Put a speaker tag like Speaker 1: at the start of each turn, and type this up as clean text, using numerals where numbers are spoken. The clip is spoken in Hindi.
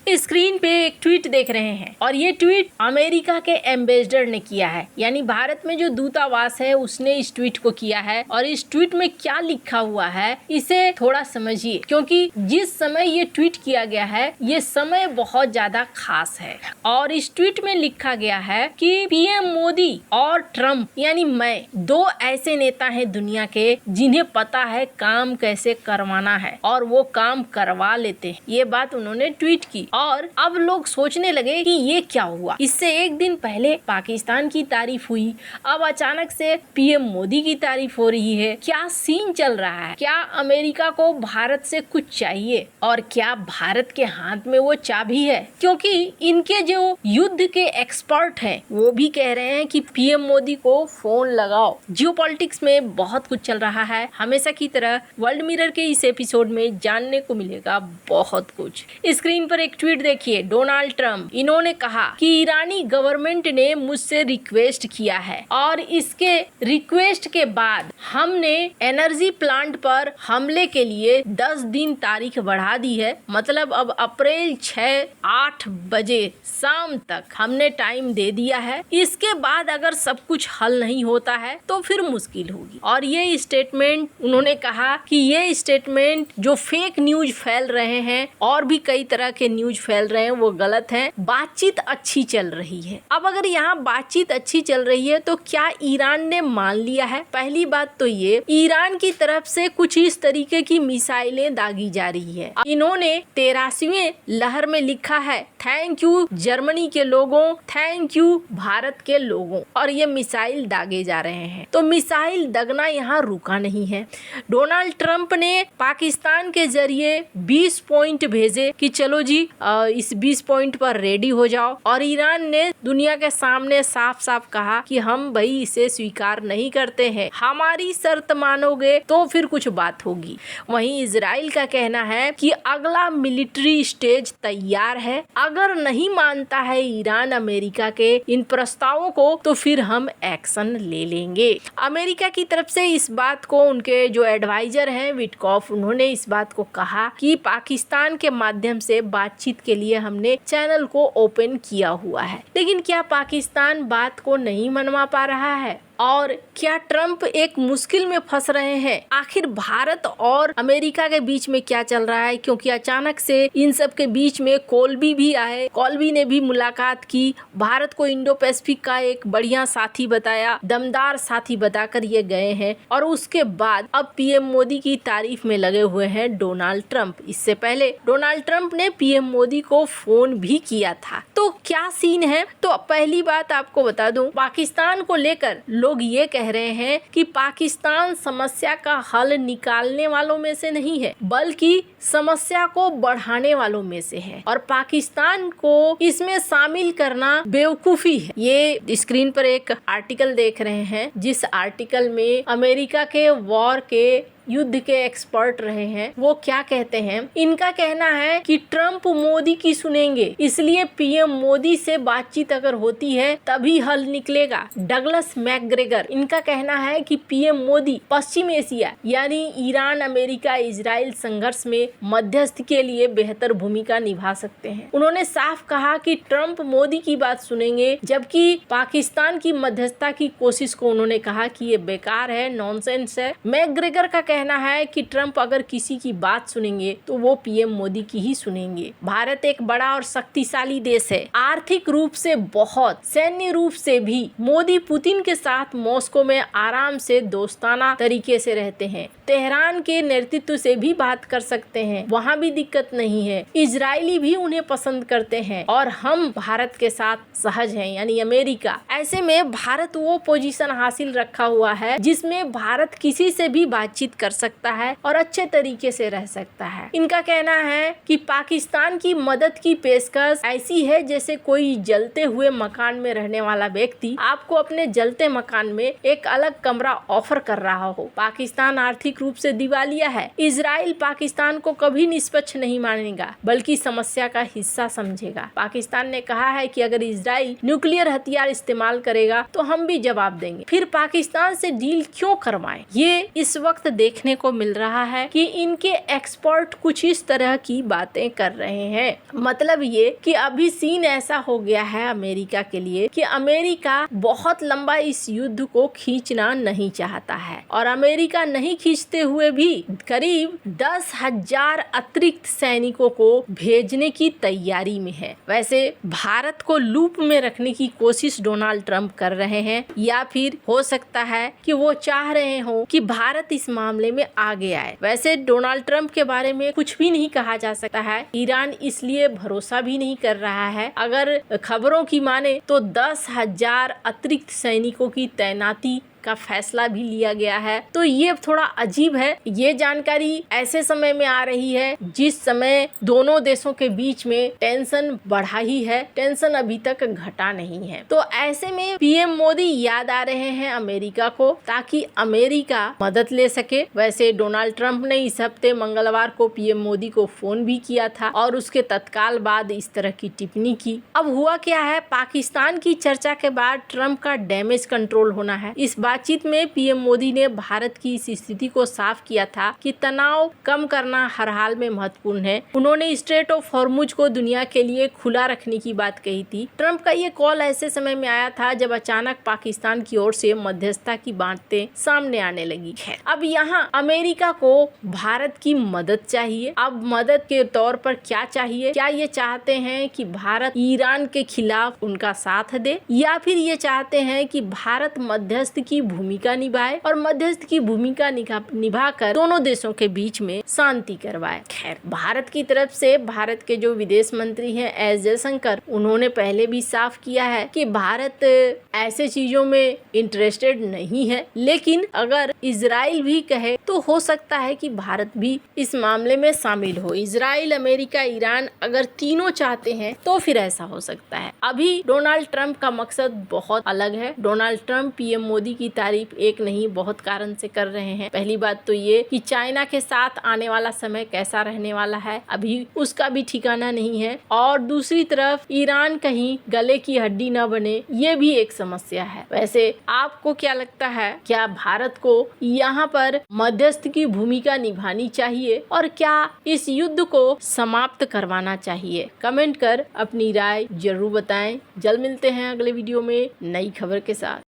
Speaker 1: स्क्रीन पे एक ट्वीट देख रहे हैं और ये ट्वीट अमेरिका के एम्बेसडर ने किया है, यानी भारत में जो दूतावास है उसने इस ट्वीट को किया है। और इस ट्वीट में क्या लिखा हुआ है इसे थोड़ा समझिए, क्योंकि जिस समय ये ट्वीट किया गया है ये समय बहुत ज्यादा खास है। और इस ट्वीट में लिखा गया है कि पीएम मोदी और ट्रम्प यानी मैं दो ऐसे नेता हैं दुनिया के जिन्हें पता है काम कैसे करवाना है और वो काम करवा लेते हैं। ये बात उन्होंने ट्वीट की और अब लोग सोचने लगे कि ये क्या हुआ। इससे एक दिन पहले पाकिस्तान की तारीफ हुई, अब अचानक से पीएम मोदी की तारीफ हो रही है। क्या सीन चल रहा है? क्या अमेरिका को भारत से कुछ चाहिए और क्या भारत के हाथ में वो चाबी है? क्योंकि इनके जो युद्ध के एक्सपर्ट हैं वो भी कह रहे हैं कि पीएम मोदी को फोन लगाओ। जियोपॉलिटिक्स में बहुत कुछ चल रहा है। हमेशा की तरह वर्ल्ड मिरर के इस एपिसोड में जानने को मिलेगा बहुत कुछ। स्क्रीन पर एक ट्वीट देखिए, डोनाल्ड ट्रंप, इन्होंने कहा कि ईरानी गवर्नमेंट ने मुझसे रिक्वेस्ट किया है और इसके रिक्वेस्ट के बाद हमने एनर्जी प्लांट पर हमले के लिए 10 दिन तारीख बढ़ा दी है। मतलब अब अप्रैल 6-8 बजे शाम तक हमने टाइम दे दिया है। इसके बाद अगर सब कुछ हल नहीं होता है तो फिर मुश्किल होगी। और ये स्टेटमेंट उन्होंने कहा कि ये स्टेटमेंट जो फेक न्यूज फैल रहे हैं और भी कई तरह के न्यूज फैल रहे हैं वो गलत है। बातचीत अच्छी चल रही है। अब अगर यहाँ बातचीत अच्छी चल रही है तो क्या ईरान ने मान लिया है? पहली बात तो ये, ईरान की तरफ से कुछ इस तरीके की मिसाइलें दागी जा रही है। इन्होंने 83वें लहर में लिखा है थैंक यू जर्मनी के लोगों, थैंक यू भारत के लोगों, और ये मिसाइल दागे जा रहे हैं। तो मिसाइल दगना यहाँ रुका नहीं है। डोनाल्ड ट्रंप ने पाकिस्तान के जरिए 20 पॉइंट भेजे कि चलो जी इस 20 पॉइंट पर रेडी हो जाओ, और ईरान ने दुनिया के सामने साफ साफ कहा कि हम भाई इसे स्वीकार नहीं करते हैं, हमारी शर्त मानोगे तो फिर कुछ बात होगी। वहीं इजराइल का कहना है कि अगला मिलिट्री स्टेज तैयार है, अगर नहीं मानता है ईरान अमेरिका के इन प्रस्तावों को तो फिर हम एक्शन ले लेंगे। अमेरिका की तरफ से इस बात को उनके जो एडवाइजर हैं विटकॉफ, उन्होंने इस बात को कहा कि पाकिस्तान के माध्यम से बातचीत के लिए हमने चैनल को ओपन किया हुआ है। लेकिन क्या पाकिस्तान बात को नहीं मनवा पा रहा है? और क्या ट्रंप एक मुश्किल में फंस रहे हैं? आखिर भारत और अमेरिका के बीच में क्या चल रहा है? क्योंकि अचानक से इन सब के बीच में कोलबी भी आए, कोलबी ने भी मुलाकात की, भारत को इंडो पैसिफिक का एक बढ़िया साथी बताया, दमदार साथी बताकर ये गए हैं। और उसके बाद अब पीएम मोदी की तारीफ में लगे हुए हैं डोनाल्ड ट्रंप। इससे पहले डोनाल्ड ट्रंप ने पीएम मोदी को फोन भी किया था। तो क्या सीन है? तो पहली बात आपको बता दूं, पाकिस्तान को लेकर लोग ये कह रहे हैं कि पाकिस्तान समस्या का हल निकालने वालों में से नहीं है, बल्कि समस्या को बढ़ाने वालों में से है, और पाकिस्तान को इसमें शामिल करना बेवकूफी है। ये स्क्रीन पर एक आर्टिकल देख रहे हैं, जिस आर्टिकल में अमेरिका के वॉर के युद्ध के एक्सपर्ट रहे हैं वो क्या कहते हैं। इनका कहना है कि ट्रंप मोदी की सुनेंगे, इसलिए पीएम मोदी से बातचीत अगर होती है तभी हल निकलेगा। डगलस मैकग्रेगर, इनका कहना है कि पीएम मोदी पश्चिम एशिया यानी ईरान, अमेरिका, इजराइल संघर्ष में मध्यस्थ के लिए बेहतर भूमिका निभा सकते हैं। उन्होंने साफ कहा कि ट्रंप मोदी की बात सुनेंगे, जबकि पाकिस्तान की मध्यस्थता की कोशिश को उन्होंने कहा कि ये बेकार है, नॉनसेंस है। मैकग्रेगर का कहना है कि ट्रंप अगर किसी की बात सुनेंगे तो वो पीएम मोदी की ही सुनेंगे। भारत एक बड़ा और शक्तिशाली देश है, आर्थिक रूप से बहुत, सैन्य रूप से भी। मोदी पुतिन के साथ मॉस्को में आराम से दोस्ताना तरीके से रहते हैं, तेहरान के नेतृत्व से भी बात कर सकते हैं, वहाँ भी दिक्कत नहीं है। इजरायली भी उन्हें पसंद करते हैं और हम भारत के साथ सहज हैं, यानी अमेरिका। ऐसे में भारत वो पोजीशन हासिल रखा हुआ है जिसमें भारत किसी से भी बातचीत कर सकता है और अच्छे तरीके से रह सकता है। इनका कहना है कि पाकिस्तान की मदद की पेशकश ऐसी है जैसे कोई जलते हुए मकान में रहने वाला व्यक्ति आपको अपने जलते मकान में एक अलग कमरा ऑफर कर रहा हो। पाकिस्तान आर्थिक रूप से दिवालिया है। इजराइल पाकिस्तान को कभी निष्पक्ष नहीं मानेगा, बल्कि समस्या का हिस्सा समझेगा। पाकिस्तान ने कहा है कि अगर इजराइल न्यूक्लियर हथियार इस्तेमाल करेगा तो हम भी जवाब देंगे। फिर पाकिस्तान से डील क्यों करवाएं? ये इस वक्त देख देखने को मिल रहा है कि इनके एक्सपर्ट कुछ इस तरह की बातें कर रहे हैं। मतलब ये कि अभी सीन ऐसा हो गया है अमेरिका के लिए कि अमेरिका बहुत लंबा इस युद्ध को खींचना नहीं चाहता है और अमेरिका नहीं खींचते हुए भी करीब 10,000 अतिरिक्त सैनिकों को भेजने की तैयारी में है। वैसे भारत को लूप में रखने की कोशिश डोनाल्ड ट्रंप कर रहे हैं या फिर हो सकता है कि वो चाह रहे हो कि भारत इस मामले में आगे आए। वैसे डोनाल्ड ट्रंप के बारे में कुछ भी नहीं कहा जा सकता है। ईरान इसलिए भरोसा भी नहीं कर रहा है। अगर खबरों की माने तो 10,000 अतिरिक्त सैनिकों की तैनाती का फैसला भी लिया गया है। तो ये थोड़ा अजीब है। ये जानकारी ऐसे समय में आ रही है जिस समय दोनों देशों के बीच में टेंशन बढ़ा ही है, टेंशन अभी तक घटा नहीं है। तो ऐसे में पीएम मोदी याद आ रहे हैं अमेरिका को ताकि अमेरिका मदद ले सके। वैसे डोनाल्ड ट्रंप ने इस हफ्ते मंगलवार को पीएम मोदी को फोन भी किया था और उसके तत्काल बाद इस तरह की टिप्पणी की। अब हुआ क्या है, पाकिस्तान की चर्चा के बाद ट्रंप का डैमेज कंट्रोल होना है। इस बातचीत में पीएम मोदी ने भारत की इस स्थिति को साफ किया था कि तनाव कम करना हर हाल में महत्वपूर्ण है। उन्होंने स्ट्रेट ऑफ हॉर्मुज को दुनिया के लिए खुला रखने की बात कही थी। ट्रंप का ये कॉल ऐसे समय में आया था जब अचानक पाकिस्तान की ओर से मध्यस्थता की बातें सामने आने लगी है। अब यहाँ अमेरिका को भारत की मदद चाहिए। अब मदद के तौर पर क्या चाहिए? क्या ये चाहते हैं कि भारत ईरान के खिलाफ उनका साथ दे या फिर ये चाहते हैं कि भारत मध्यस्थ की भूमिका निभाए और मध्यस्थ की भूमिका निभाकर दोनों देशों के बीच में शांति करवाए? खैर, भारत की तरफ से भारत के जो विदेश मंत्री हैं एस जयशंकर, उन्होंने पहले भी साफ किया है कि भारत ऐसे चीजों में इंटरेस्टेड नहीं है। लेकिन अगर इजराइल भी कहे तो हो सकता है कि भारत भी इस मामले में शामिल हो। इजराइल, अमेरिका, ईरान अगर तीनों चाहते हैं तो फिर ऐसा हो सकता है। अभी डोनाल्ड ट्रंप का मकसद बहुत अलग है। डोनाल्ड ट्रंप पीएम मोदी की तारीफ एक नहीं बहुत कारण से कर रहे हैं। पहली बात तो ये कि चाइना के साथ आने वाला समय कैसा रहने वाला है अभी उसका भी ठिकाना नहीं है और दूसरी तरफ ईरान कहीं गले की हड्डी न बने, ये भी एक समस्या है। वैसे आपको क्या लगता है, क्या भारत को यहाँ पर मध्यस्थ की भूमिका निभानी चाहिए और क्या इस युद्ध को समाप्त करवाना चाहिए? कमेंट कर अपनी राय जरूर बताएं। जल्द मिलते हैं अगले वीडियो में नई खबर के साथ।